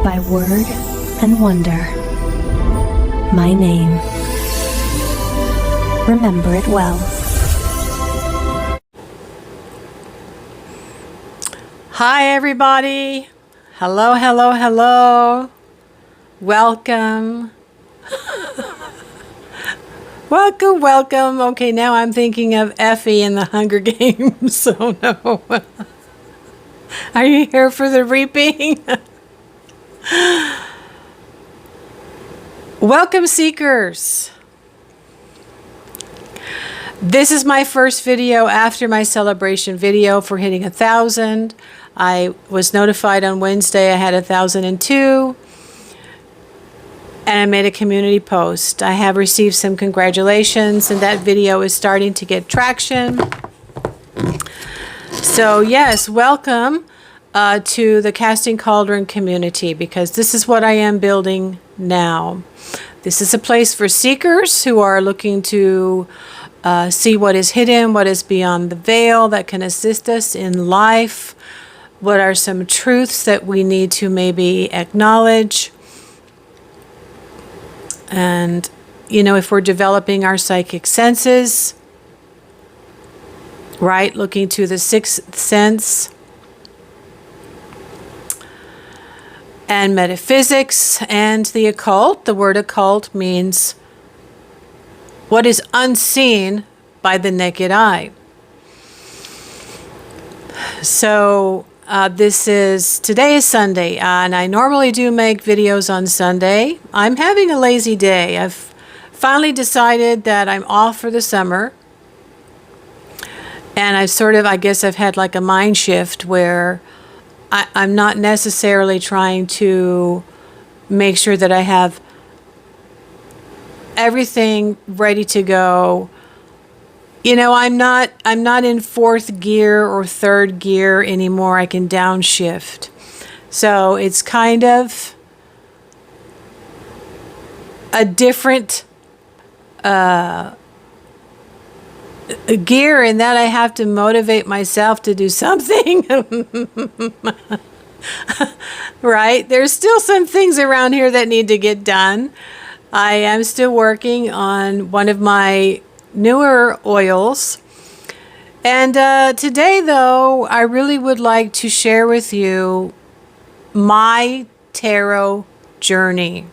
by word and wonder. My name. Remember it well. Hi, everybody. Hello, hello, hello. Welcome. Welcome, welcome. Okay, now I'm thinking of Effie in the Hunger Games. Oh, no. Are you here for the reaping? Welcome, seekers. This is my first video after my celebration video for hitting 1,000. I was notified on Wednesday I had 1,002. And I made a community post. I have received some congratulations, and that video is starting to get traction. So yes, welcome to the Casting Cauldron community, because this is what I am building now. This is a place for seekers who are looking to see what is hidden, what is beyond the veil that can assist us in life. What are some truths that we need to maybe acknowledge? And, you know, if we're developing our psychic senses, right, looking to the sixth sense, and metaphysics and the occult. The word occult means what is unseen by the naked eye. So today is Sunday, and I normally do make videos on Sunday. I'm having a lazy day. I've finally decided that I'm off for the summer. And I guess I've had like a mind shift where I'm not necessarily trying to make sure that I have everything ready to go. You know, I'm not in fourth gear or third gear anymore. I can downshift. So it's kind of a different gear in that I have to motivate myself to do something. Right? There's still some things around here that need to get done. I am still working on one of my newer oils. And today, though, I really would like to share with you my tarot journey.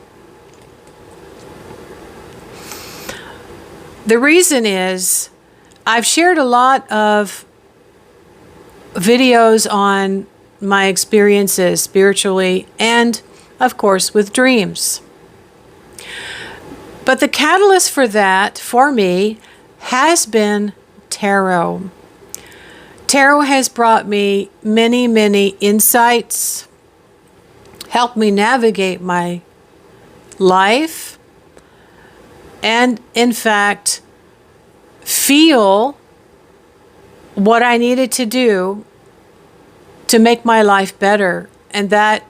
The reason is I've shared a lot of videos on my experiences spiritually and, of course, with dreams. But the catalyst for that, for me, has been tarot. Tarot has brought me many, many insights, helped me navigate my life, and in fact, feel what I needed to do to make my life better. And that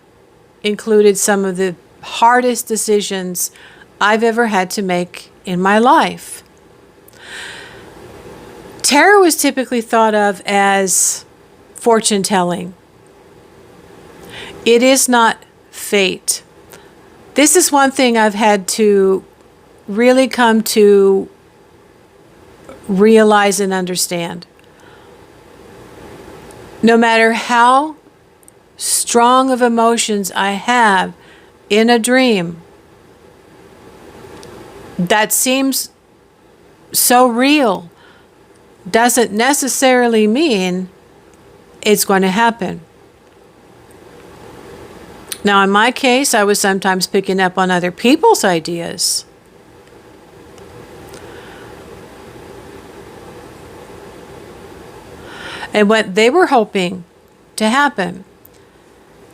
included some of the hardest decisions I've ever had to make in my life. Tarot is typically thought of as fortune telling. It is not fate. This is one thing I've had to really come to realize and understand. No matter how strong of emotions I have in a dream that seems so real, doesn't necessarily mean it's going to happen. Now, in my case, I was sometimes picking up on other people's ideas. And what they were hoping to happen.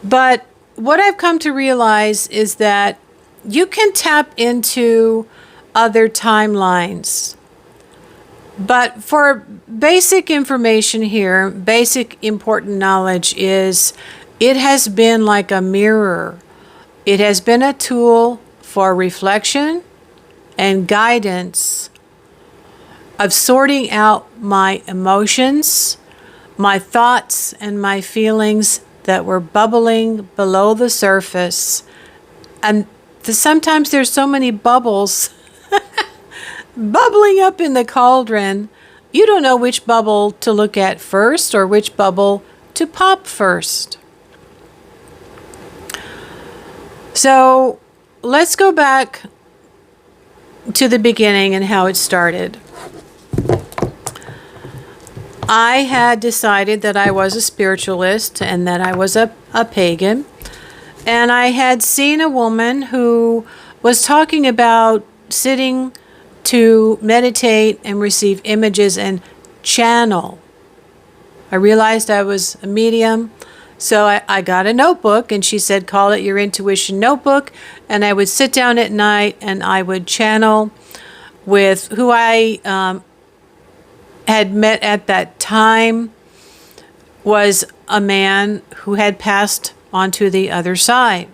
But what I've come to realize is that you can tap into other timelines. But for basic information here, basic important knowledge is it has been like a mirror. It has been a tool for reflection and guidance of sorting out my emotions, my thoughts, and my feelings that were bubbling below the surface. And sometimes there's so many bubbles bubbling up in the cauldron, you don't know which bubble to look at first or which bubble to pop first. So let's go back to the beginning and how it started. I had decided that I was a spiritualist and that I was a pagan. And I had seen a woman who was talking about sitting to meditate and receive images and channel. I realized I was a medium, so I got a notebook, and she said, call it your intuition notebook. And I would sit down at night and I would channel with who I had met at that time. Was a man who had passed on to the other side.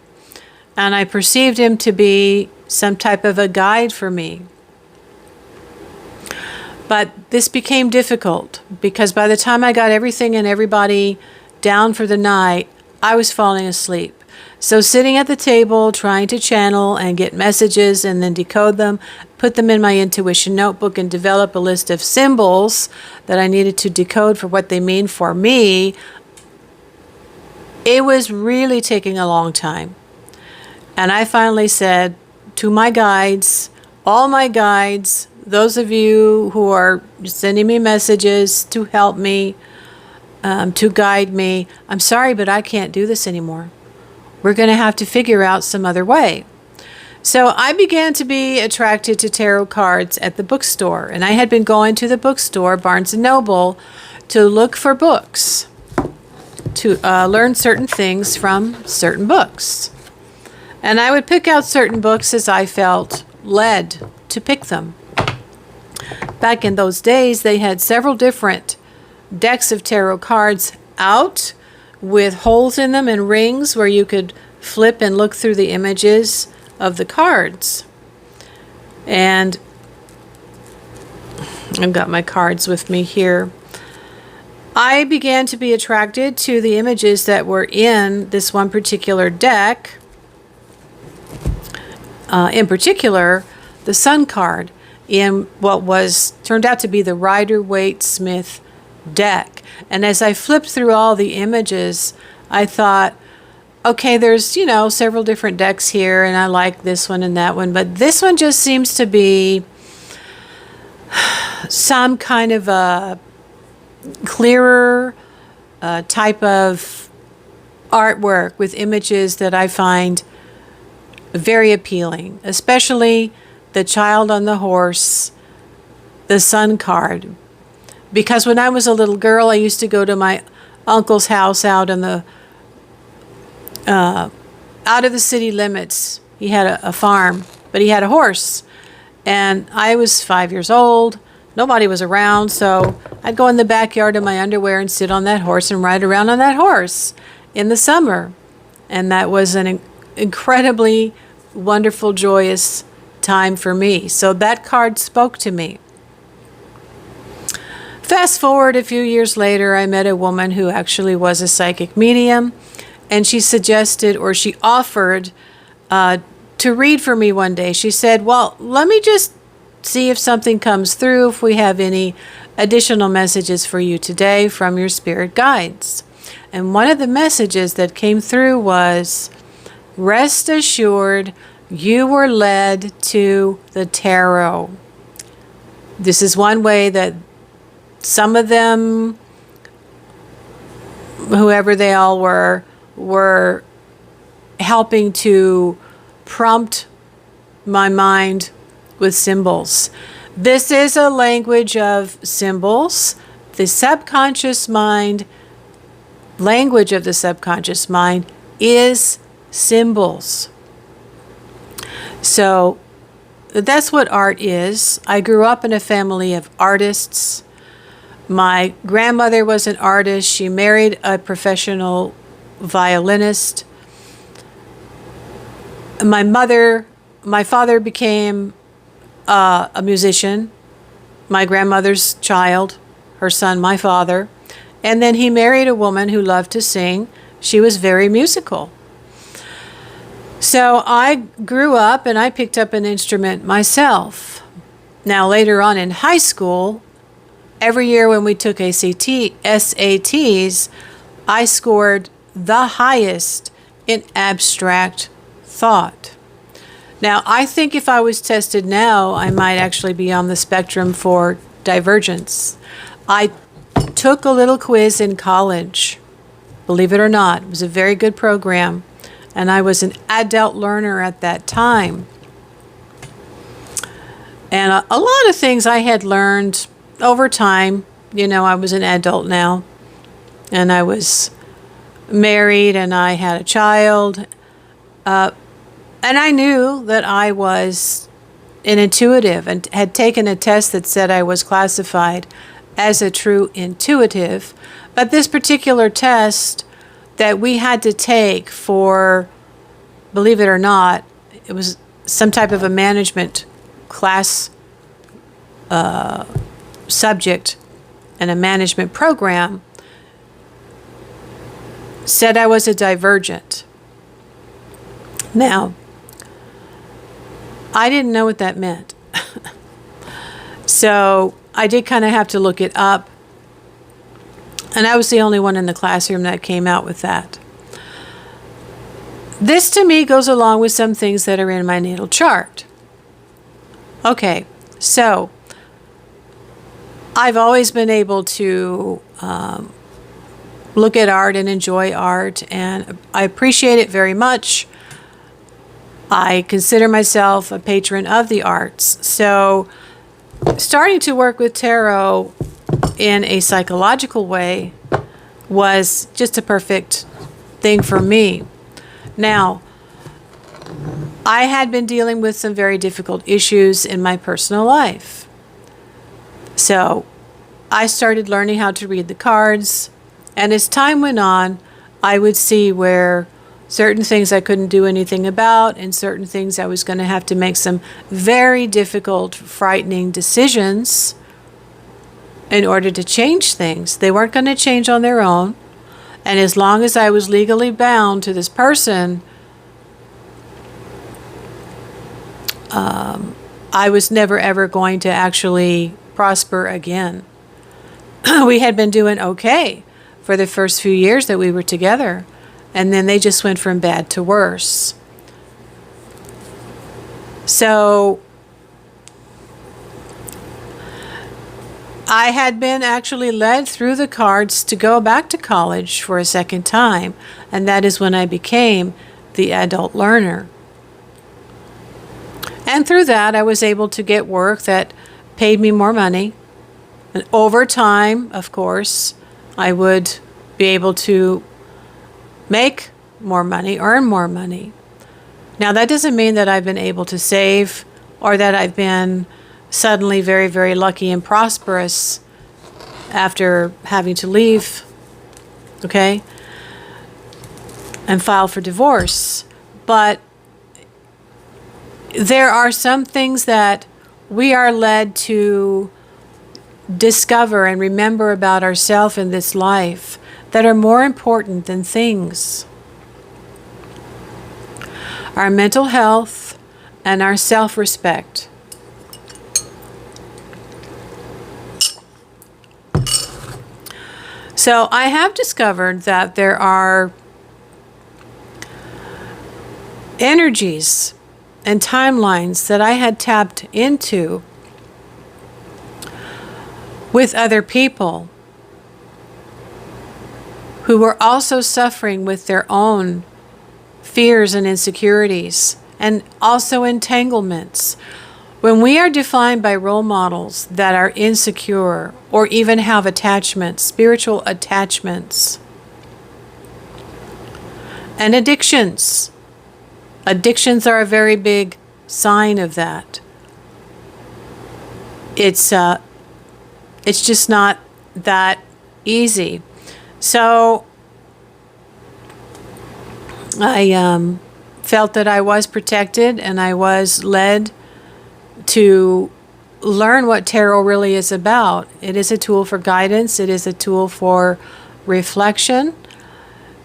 And I perceived him to be some type of a guide for me. But this became difficult because by the time I got everything and everybody down for the night, I was falling asleep. So sitting at the table, trying to channel and get messages and then decode them, put them in my intuition notebook and develop a list of symbols that I needed to decode for what they mean for me, it was really taking a long time. And I finally said to my guides, all my guides, those of you who are sending me messages to help me, to guide me, I'm sorry, but I can't do this anymore. We're going to have to figure out some other way. So I began to be attracted to tarot cards at the bookstore. And I had been going to the bookstore, Barnes & Noble, to look for books, to learn certain things from certain books. And I would pick out certain books as I felt led to pick them. Back in those days, they had several different decks of tarot cards out with holes in them and rings where you could flip and look through the images of the cards. And I've got my cards with me here. I began to be attracted to the images that were in this one particular deck. In particular, the Sun card in what turned out to be the Rider-Waite-Smith deck. And as I flipped through all the images, I thought, okay, there's, several different decks here, and I like this one and that one, but this one just seems to be some kind of a clearer type of artwork with images that I find very appealing, especially the child on the horse, the Sun card. Because when I was a little girl, I used to go to my uncle's house out in the out of the city limits. He had a farm, but he had a horse. And I was 5 years old. Nobody was around, so I'd go in the backyard in my underwear and sit on that horse and ride around on that horse in the summer. And that was an incredibly wonderful, joyous time for me. So that card spoke to me. Fast forward a few years later, I met a woman who actually was a psychic medium, and she suggested, or she offered, to read for me one day. She said, well, let me just see if something comes through, if we have any additional messages for you today from your spirit guides. And one of the messages that came through was, rest assured, you were led to the tarot. This is one way that some of them, whoever they all were helping to prompt my mind with symbols. This is a language of symbols. The subconscious mind, language of the subconscious mind is symbols. So that's what art is. I grew up in a family of artists. My grandmother was an artist. She married a professional violinist. My father became a musician. My grandmother's child, her son, my father. And then he married a woman who loved to sing, She was very musical. So I grew up and I picked up an instrument myself. Now, later on in high school, every year when we took SATs, I scored the highest in abstract thought. Now, I think if I was tested now, I might actually be on the spectrum for divergence. I took a little quiz in college, believe it or not. It was a very good program, and I was an adult learner at that time. And a lot of things I had learned over time. You know, I was an adult now, and I was married, and I had a child. And I knew that I was an intuitive and had taken a test that said I was classified as a true intuitive. But this particular test that we had to take for, believe it or not, it was some type of a management class subject and a management program, said I was a divergent. Now, I didn't know what that meant. So I did kind of have to look it up. And I was the only one in the classroom that came out with that. This to me goes along with some things that are in my natal chart. Okay, so I've always been able to look at art and enjoy art, and I appreciate it very much. I consider myself a patron of the arts. So starting to work with tarot in a psychological way was just a perfect thing for me. Now, I had been dealing with some very difficult issues in my personal life. So I started learning how to read the cards, and as time went on, I would see where certain things I couldn't do anything about, and certain things I was going to have to make some very difficult, frightening decisions in order to change things. They weren't going to change on their own. And as long as I was legally bound to this person, I was never ever going to actually prosper again. We had been doing okay for the first few years that we were together. And then they just went from bad to worse. So I had been actually led through the cards to go back to college for a second time. And that is when I became the adult learner. And through that, I was able to get work that paid me more money. And over time, of course, I would be able to make more money, earn more money. Now, that doesn't mean that I've been able to save or that I've been suddenly very, very lucky and prosperous after having to leave, okay, and file for divorce. But there are some things that we are led to discover and remember about ourselves in this life that are more important than things. Our mental health and our self-respect. So I have discovered that there are energies and timelines that I had tapped into with other people who were also suffering with their own fears and insecurities, and also entanglements. When we are defined by role models that are insecure or even have attachments, spiritual attachments, and addictions. Addictions are a very big sign of that. It's just not that easy. So I felt that I was protected, and I was led to learn what tarot really is about. It is a tool for guidance. It is a tool for reflection.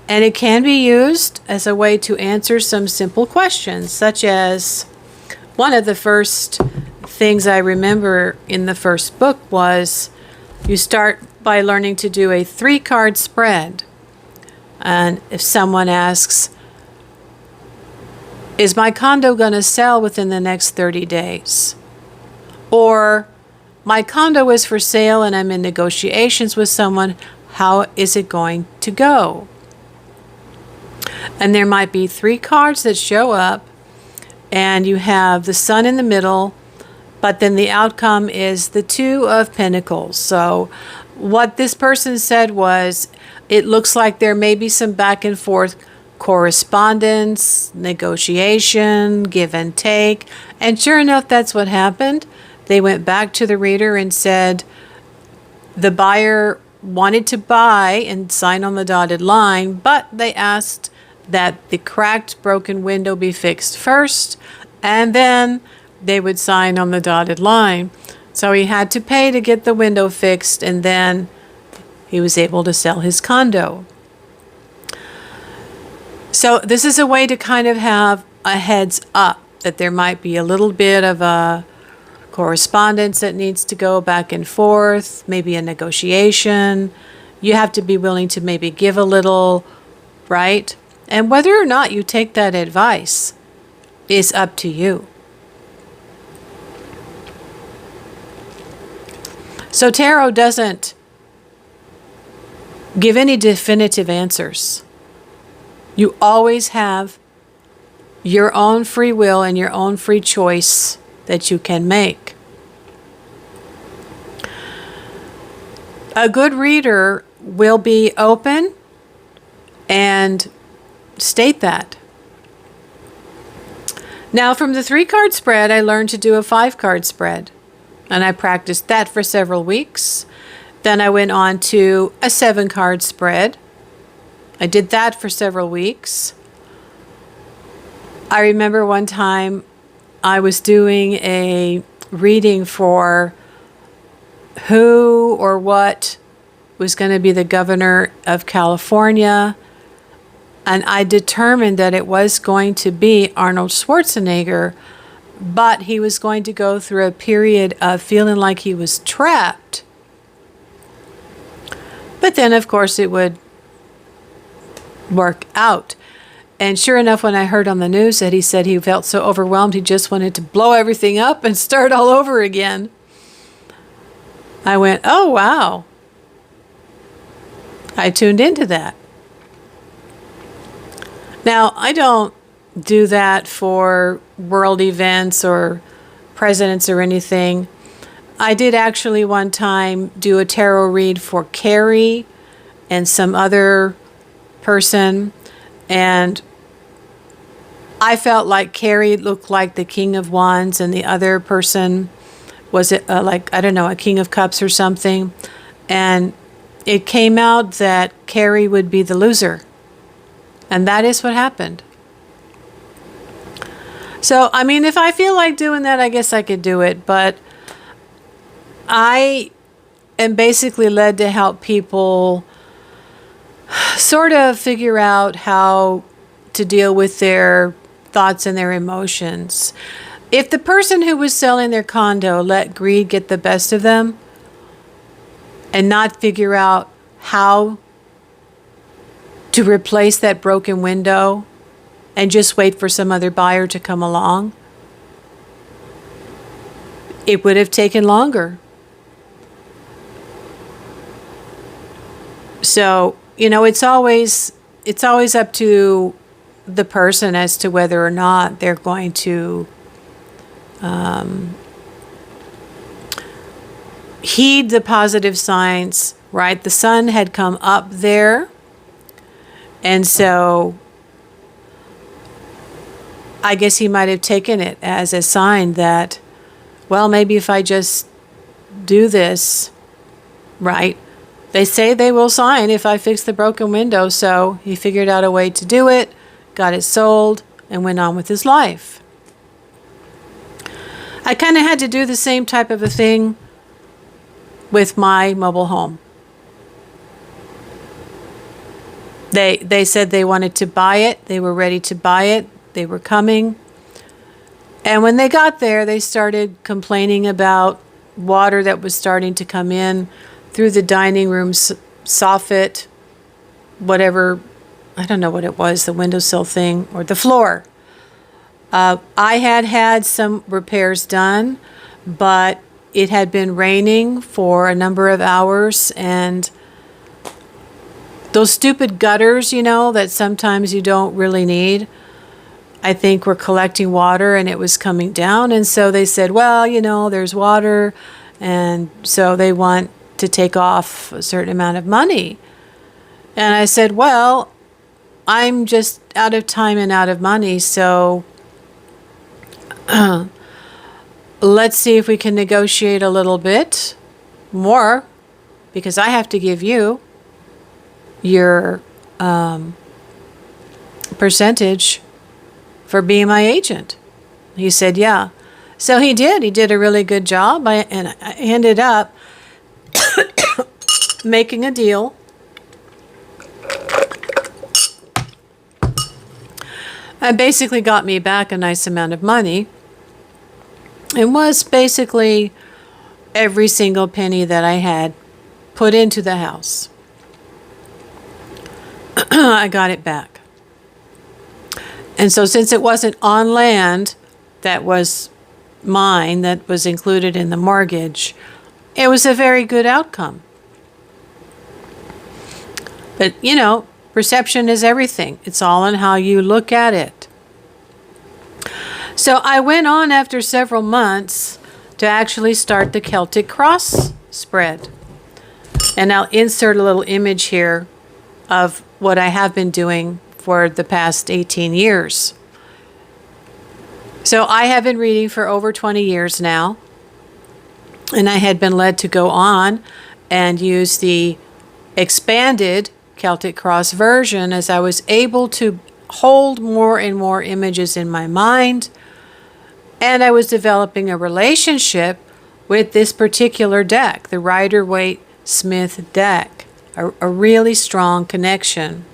And it can be used as a way to answer some simple questions, such as one of the first things I remember in the first book was you start by learning to do a 3-card spread. And if someone asks, is my condo going to sell within the next 30 days? Or my condo is for sale and I'm in negotiations with someone, how is it going to go? And there might be 3 cards that show up, and you have the Sun in the middle, but then the outcome is the 2 of Pentacles. So what this person said was, it looks like there may be some back and forth correspondence, negotiation, give and take. And sure enough, that's what happened. They went back to the reader and said the buyer wanted to buy and sign on the dotted line, but they asked that the cracked, broken window be fixed first, and then they would sign on the dotted line. So he had to pay to get the window fixed, and then he was able to sell his condo. So this is a way to kind of have a heads up that there might be a little bit of a correspondence that needs to go back and forth, maybe a negotiation. You have to be willing to maybe give a little, right? And whether or not you take that advice is up to you. So tarot doesn't give any definitive answers. You always have your own free will and your own free choice that you can make. A good reader will be open and state that. Now, from the 3-card spread, I learned to do a 5-card spread, and I practiced that for several weeks. Then I went on to a 7-card spread. I did that for several weeks. I remember one time I was doing a reading for who or what was going to be the governor of California, and I determined that it was going to be Arnold Schwarzenegger, but he was going to go through a period of feeling like he was trapped. But then, of course, it would work out. And sure enough, when I heard on the news that he said he felt so overwhelmed, he just wanted to blow everything up and start all over again, I went, oh, wow. I tuned into that. Now, I don't do that for world events or presidents or anything. I did actually one time do a tarot read for Carrie and some other person, and I felt like Carrie looked like the King of Wands and the other person was it like, I don't know, a King of Cups or something. And it came out that Carrie would be the loser. And that is what happened. So, I mean, if I feel like doing that, I guess I could do it. But I am basically led to help people sort of figure out how to deal with their thoughts and their emotions. If the person who was selling their condo let greed get the best of them and not figure out how to replace that broken window and just wait for some other buyer to come along, it would have taken longer. So, you know, it's always up to the person as to whether or not they're going to heed the positive signs, right? The sun had come up there, and so I guess he might have taken it as a sign that, well, maybe if I just do this, right? They say they will sign if I fix the broken window, so he figured out a way to do it, got it sold, and went on with his life. I kind of had to do the same type of a thing with my mobile home. They said they wanted to buy it. They were ready to buy it. They were coming. And when they got there, they started complaining about water that was starting to come in through the dining room soffit, whatever, I don't know what it was, the windowsill thing, or the floor. I had some repairs done, but it had been raining for a number of hours, and those stupid gutters, that sometimes you don't really need, I think were collecting water and it was coming down. And so they said, well, there's water, and so they want to take off a certain amount of money. And I said, well, I'm just out of time and out of money, so let's see if we can negotiate a little bit more, because I have to give you your percentage for being my agent. He said, yeah. So he did. He did a really good job. And I ended up making a deal. And basically got me back a nice amount of money. It was basically every single penny that I had put into the house. I got it back. And so since it wasn't on land that was mine, that was included in the mortgage, it was a very good outcome. But, perception is everything. It's all in how you look at it. So I went on after several months to actually start the Celtic Cross spread. And I'll insert a little image here of what I have been doing for the past 18 years. So I have been reading for over 20 years now, and I had been led to go on and use the expanded Celtic Cross version as I was able to hold more and more images in my mind, and I was developing a relationship with this particular deck, the Rider-Waite-Smith deck, a really strong connection.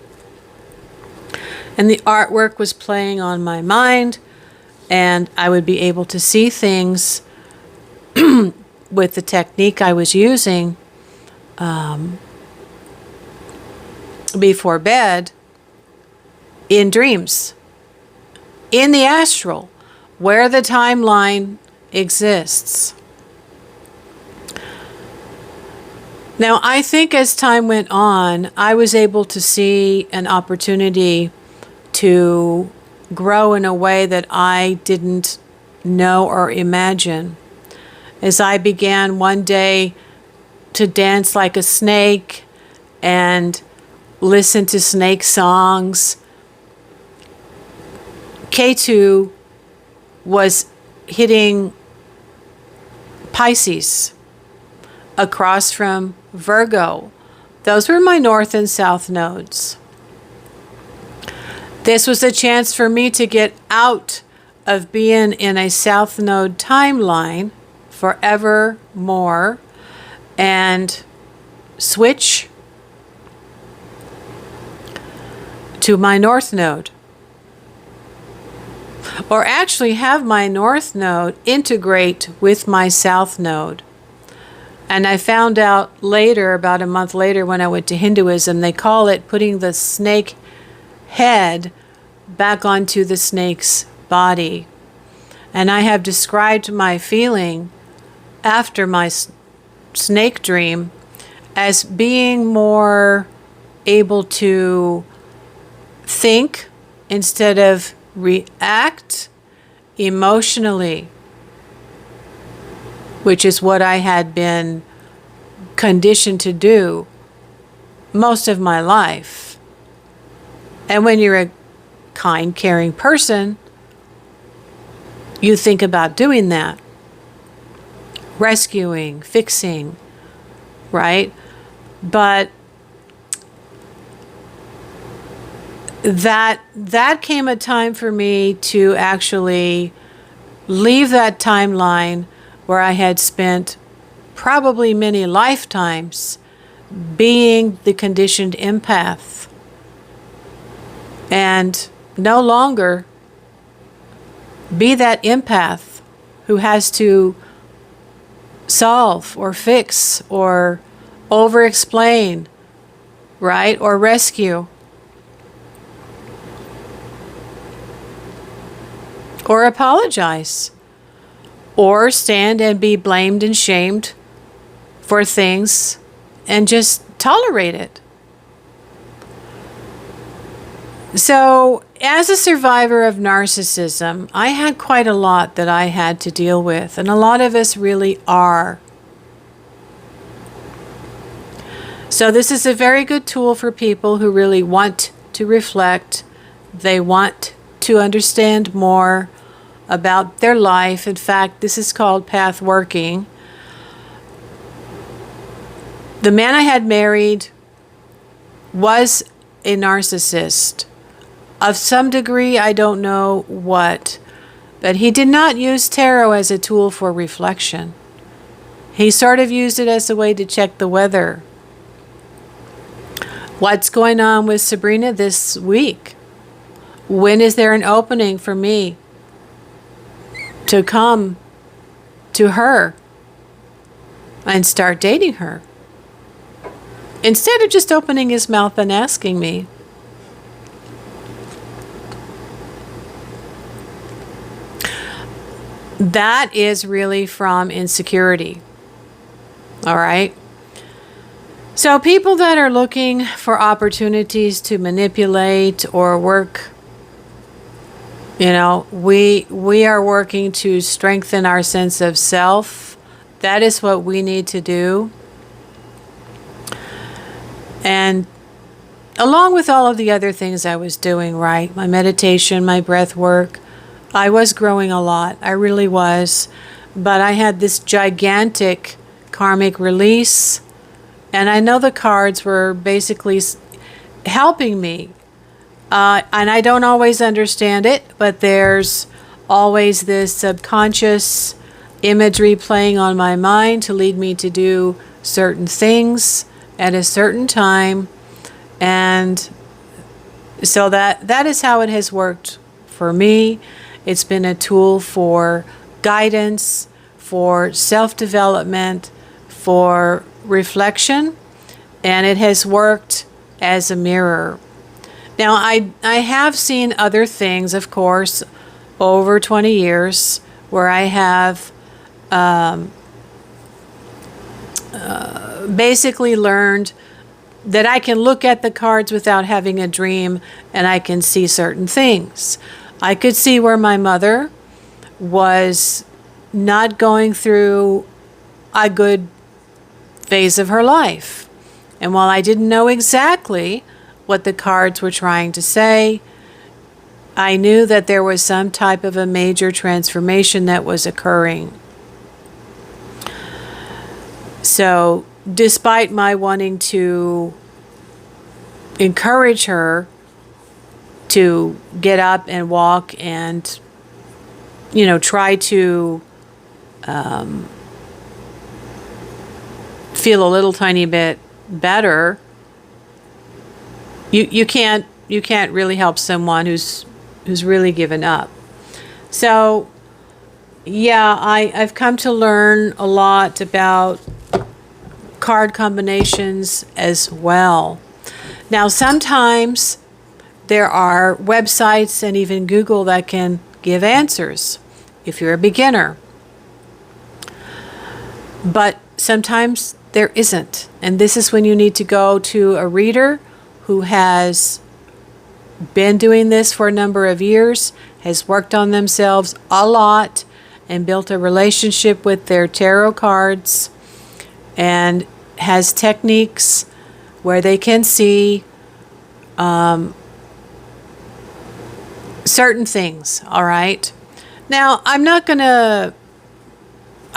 And the artwork was playing on my mind, and I would be able to see things with the technique I was using before bed in dreams, in the astral, where the timeline exists. Now, I think as time went on, I was able to see an opportunity to grow in a way that I didn't know or imagine. As I began one day to dance like a snake and listen to snake songs, Ketu was hitting Pisces across from Virgo. Those were my north and south nodes. This was a chance for me to get out of being in a south node timeline forevermore and switch to my north node. Or actually have my north node integrate with my south node. And I found out later, about a month later, when I went to Hinduism, they call it putting the snake head back onto the snake's body. And I have described my feeling after my snake dream as being more able to think instead of react emotionally, which is what I had been conditioned to do most of my life. And when you're a kind, caring person, you think about doing that. Rescuing, fixing, right? But that came a time for me to actually leave that timeline where I had spent probably many lifetimes being the conditioned empath and no longer be that empath who has to solve or fix or over-explain, right? Or rescue. Or apologize. Or stand and be blamed and shamed for things and just tolerate it. So, as a survivor of narcissism, I had quite a lot that I had to deal with, and a lot of us really are. So this is a very good tool for people who really want to reflect. They want to understand more about their life. In fact, this is called path working. The man I had married was a narcissist. Of some degree, I don't know what, but he did not use tarot as a tool for reflection. He sort of used it as a way to check the weather. What's going on with Sabrina this week? When is there an opening for me to come to her and start dating her? Instead of just opening his mouth and asking me. That is really from insecurity. All right? So people that are looking for opportunities to manipulate or work, we are working to strengthen our sense of self. That is what we need to do. And along with all of the other things I was doing, right? My meditation, my breath work, I was growing a lot. I really was. But I had this gigantic karmic release. And I know the cards were basically helping me. And I don't always understand it, but there's always this subconscious imagery playing on my mind to lead me to do certain things at a certain time. And so that is how it has worked for me. It's been a tool for guidance, for self-development, for reflection, and it has worked as a mirror. Now, I have seen other things, of course, over 20 years where I have basically learned that I can look at the cards without having a dream, and I can see certain things. I could see where my mother was not going through a good phase of her life. And while I didn't know exactly what the cards were trying to say, I knew that there was some type of a major transformation that was occurring. So, despite my wanting to encourage her to get up and walk and, try to feel a little tiny bit better, you can't really help someone who's really given up. So, yeah, I've come to learn a lot about card combinations as well. Now, sometimes there are websites and even Google that can give answers if you're a beginner. But sometimes there isn't. And this is when you need to go to a reader who has been doing this for a number of years, has worked on themselves a lot, and built a relationship with their tarot cards, and has techniques where they can see certain things, all right? Now, I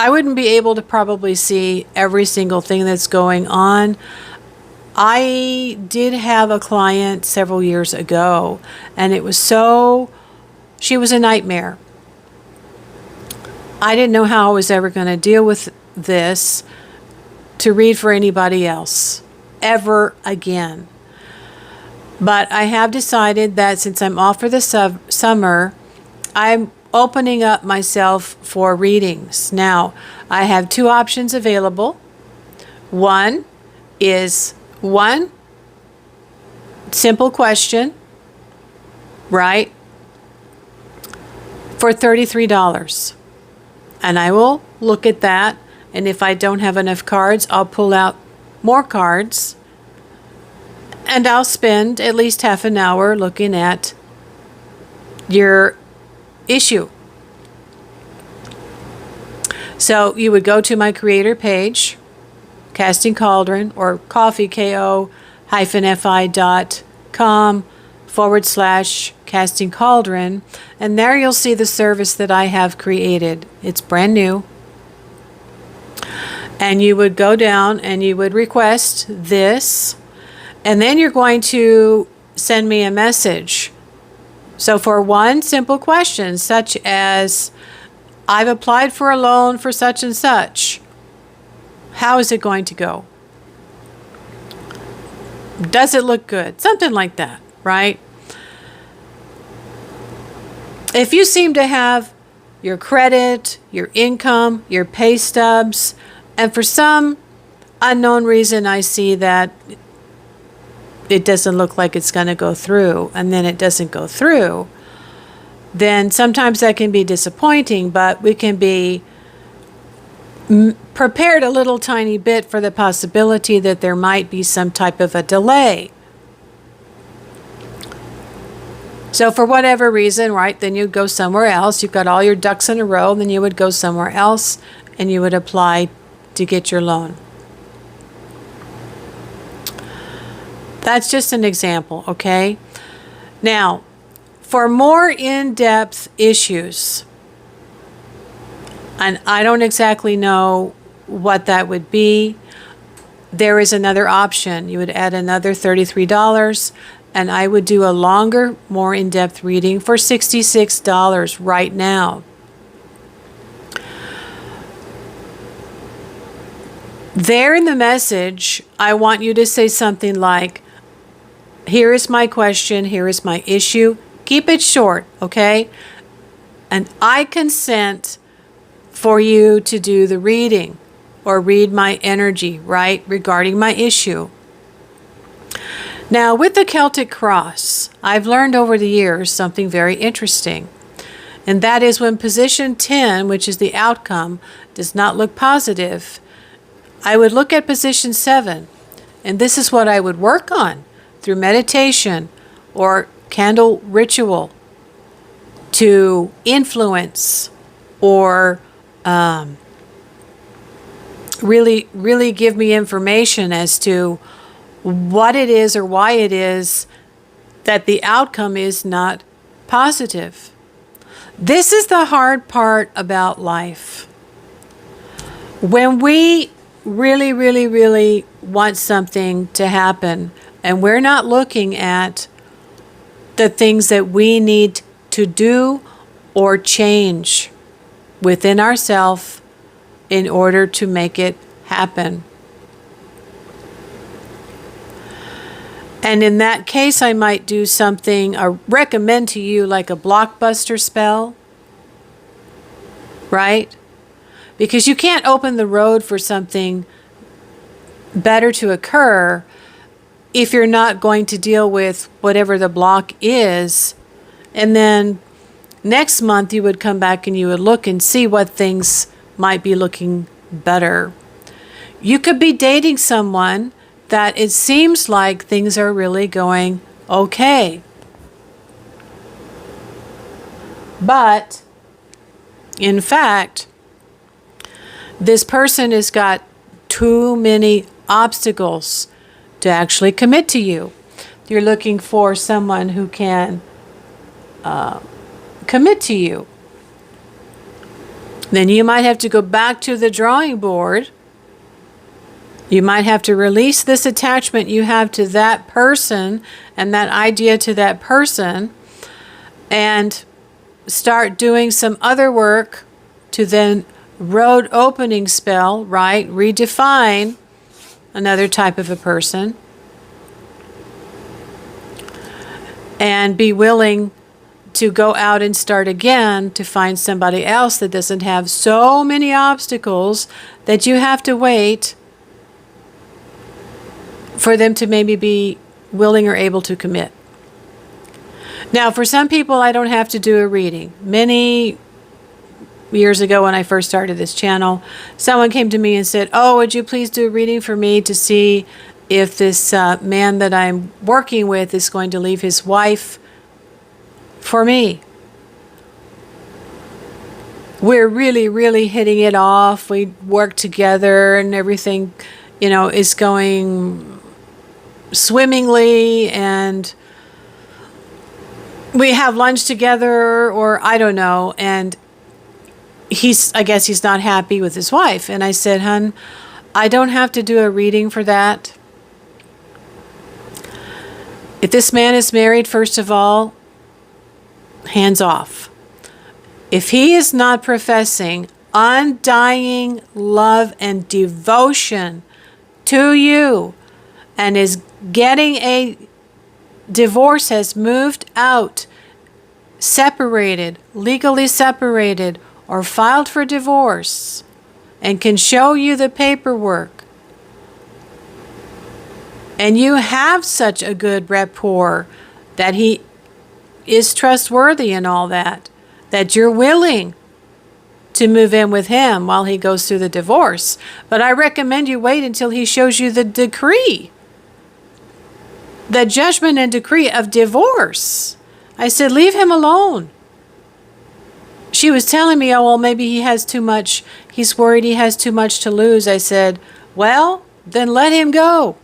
wouldn't be able to probably see every single thing that's going on. I did have a client several years ago, and she was a nightmare. I didn't know how I was ever going to deal with this to read for anybody else ever again. But I have decided that since I'm off for the summer, I'm opening up myself for readings. Now, I have two options available. One is one simple question, right, for $33. And I will look at that, and if I don't have enough cards, I'll pull out more cards, and I'll spend at least half an hour looking at your issue. So you would go to my creator page, Casting Cauldron, or coffeeko-fi.com/Casting Cauldron, and there you'll see the service that I have created. It's brand new. And you would go down and you would request this, and then you're going to send me a message. So for one simple question, such as, I've applied for a loan for such and such, how is it going to go? Does it look good? Something like that, right? If you seem to have your credit, your income, your pay stubs, and for some unknown reason I see that it doesn't look like it's going to go through, and then it doesn't go through, then sometimes that can be disappointing, but we can be prepared a little tiny bit for the possibility that there might be some type of a delay. So for whatever reason, right, then you'd go somewhere else. You've got all your ducks in a row, then you would go somewhere else and you would apply to get your loan. That's just an example, okay? Now, for more in-depth issues, and I don't exactly know what that would be, there is another option. You would add another $33, and I would do a longer, more in-depth reading for $66 right now. There in the message, I want you to say something like, here is my question, here is my issue. Keep it short, okay? And I consent for you to do the reading or read my energy, right, regarding my issue. Now, with the Celtic Cross, I've learned over the years something very interesting. And that is when position 10, which is the outcome, does not look positive, I would look at position 7, and this is what I would work on through meditation or candle ritual to influence or really give me information as to what it is or why it is that the outcome is not positive. This is the hard part about life. When we really want something to happen and we're not looking at the things that we need to do or change within ourselves in order to make it happen. And in that case, I might do something, I recommend to you like a blockbuster spell, right? Because you can't open the road for something better to occur if you're not going to deal with whatever the block is. And then next month you would come back and you would look and see what things might be looking better. You could be dating someone that it seems like things are really going okay. But in fact, this person has got too many obstacles to actually commit to you. You're looking for someone who can commit to you. Then you might have to go back to the drawing board. You might have to release this attachment you have to that person and that idea to that person and start doing some other work to then road opening spell, right? Redefine another type of a person. and be willing to go out and start again to find somebody else that doesn't have so many obstacles that you have to wait for them to maybe be willing or able to commit. Now, for some people, I don't have to do a reading. Many years ago when I first started this channel, someone came to me and said, "Oh, would you please do a reading for me to see if this man that I'm working with is going to leave his wife for me? We're really, really hitting it off. We work together and everything, is going swimmingly, and we have lunch together, or I don't know, and I guess he's not happy with his wife." And I said, "Hun, I don't have to do a reading for that. If this man is married, first of all, hands off. If he is not professing undying love and devotion to you and is getting a divorce, has moved out, separated, legally separated, or filed for divorce, and can show you the paperwork, and you have such a good rapport that he is trustworthy and all that, that you're willing to move in with him while he goes through the divorce. But I recommend you wait until he shows you the decree, the judgment and decree of divorce." I said, "Leave him alone." She was telling me, "Oh, well, maybe he has too much. He's worried he has too much to lose." I said, "Well, then let him go.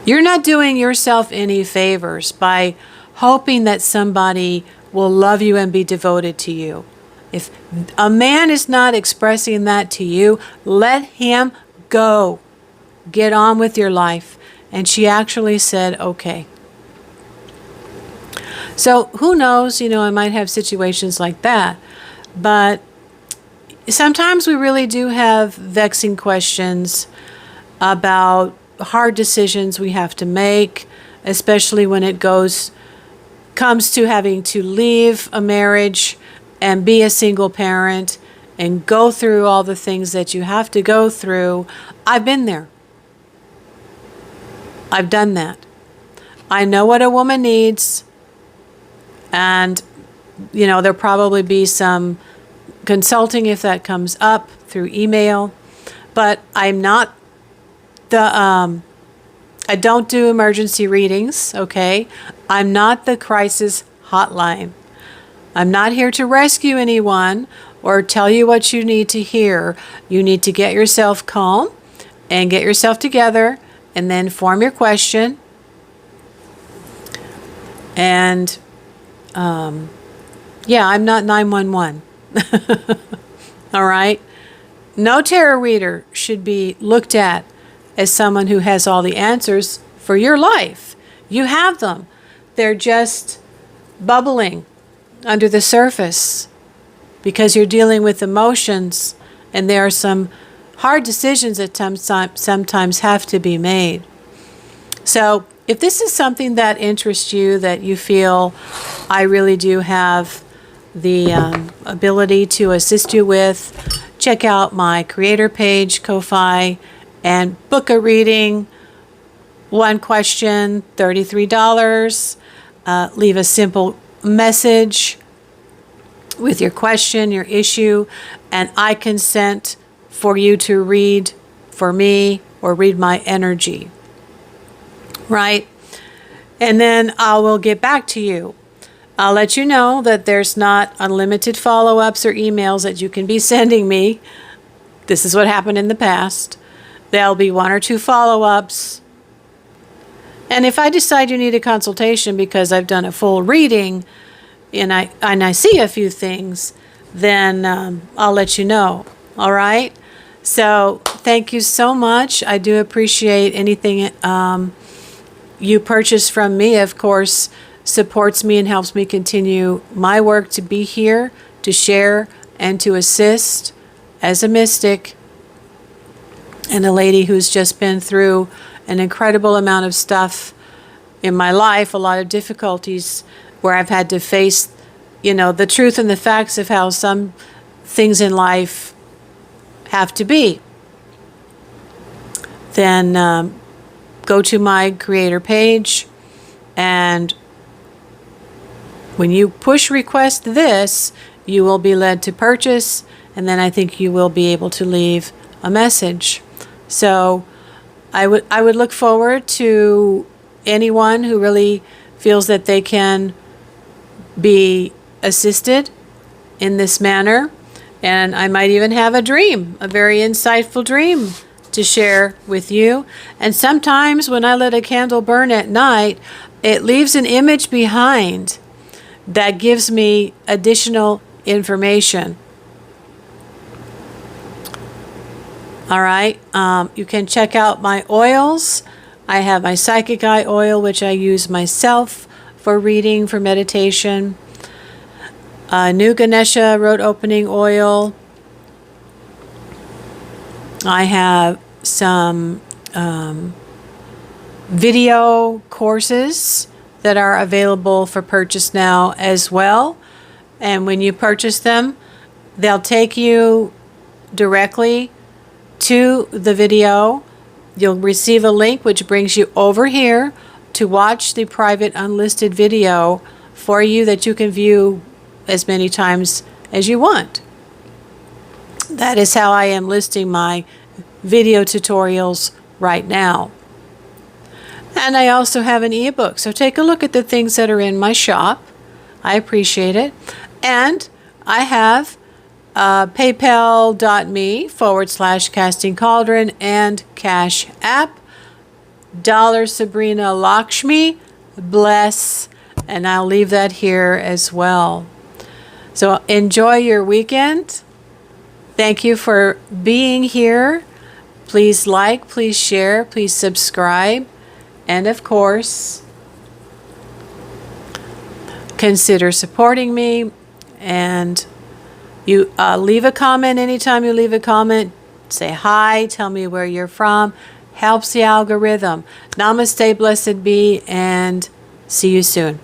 You're not doing yourself any favors by hoping that somebody will love you and be devoted to you. If a man is not expressing that to you, let him go. Get on with your life." And she actually said, "Okay." So who knows, I might have situations like that. But sometimes we really do have vexing questions about hard decisions we have to make, especially when it comes to having to leave a marriage and be a single parent and go through all the things that you have to go through. I've been there. I've done that. I know what a woman needs, and there'll probably be some consulting if that comes up through email, but I'm not I don't do emergency readings, okay? I'm not the crisis hotline. I'm not here to rescue anyone or tell you what you need to hear. You need to get yourself calm and get yourself together and then form your question. And, I'm not 911. All right? No tarot reader should be looked at as someone who has all the answers for your life. You have them. They're just bubbling under the surface because you're dealing with emotions, and there are some hard decisions that sometimes have to be made. So if this is something that interests you, that you feel I really do have the ability to assist you with, check out my creator page, Ko-Fi, and book a reading. One question, $33. Leave a simple message with your question, your issue, and I consent for you to read for me or read my energy. Right? And then I will get back to you. I'll let you know that there's not unlimited follow-ups or emails that you can be sending me. This is what happened in the past. There'll be 1 or 2 follow-ups. And if I decide you need a consultation because I've done a full reading and I see a few things, then I'll let you know. All right? So thank you so much. I do appreciate anything you purchase from me. Of course, supports me and helps me continue my work to be here, to share, and to assist as a mystic and a lady who's just been through an incredible amount of stuff in my life, a lot of difficulties where I've had to face, the truth and the facts of how some things in life have to be, then go to my creator page, and when you push request this, you will be led to purchase, and then I think you will be able to leave a message. So I would look forward to anyone who really feels that they can be assisted in this manner. And I might even have a dream, a very insightful dream to share with you. And sometimes when I let a candle burn at night, it leaves an image behind that gives me additional information. All right, you can check out my oils. I have my Psychic Eye oil, which I use myself for reading, for meditation. New Ganesha Road Opening Oil. I have some video courses that are available for purchase now as well. And when you purchase them, they'll take you directly to the video. You'll receive a link which brings you over here to watch the private unlisted video for you that you can view as many times as you want. That is how I am listing my video tutorials right now. And I also have an ebook, so take a look at the things that are in my shop. I appreciate it. And I have paypal.me/Casting Cauldron and Cash App. Sabrina Lakshmi, bless, and I'll leave that here as well. So enjoy your weekend. Thank you for being here. Please like, please share, please subscribe, and of course, consider supporting me. And you leave a comment anytime you leave a comment. Say hi, tell me where you're from. Helps the algorithm. Namaste, blessed be, and see you soon.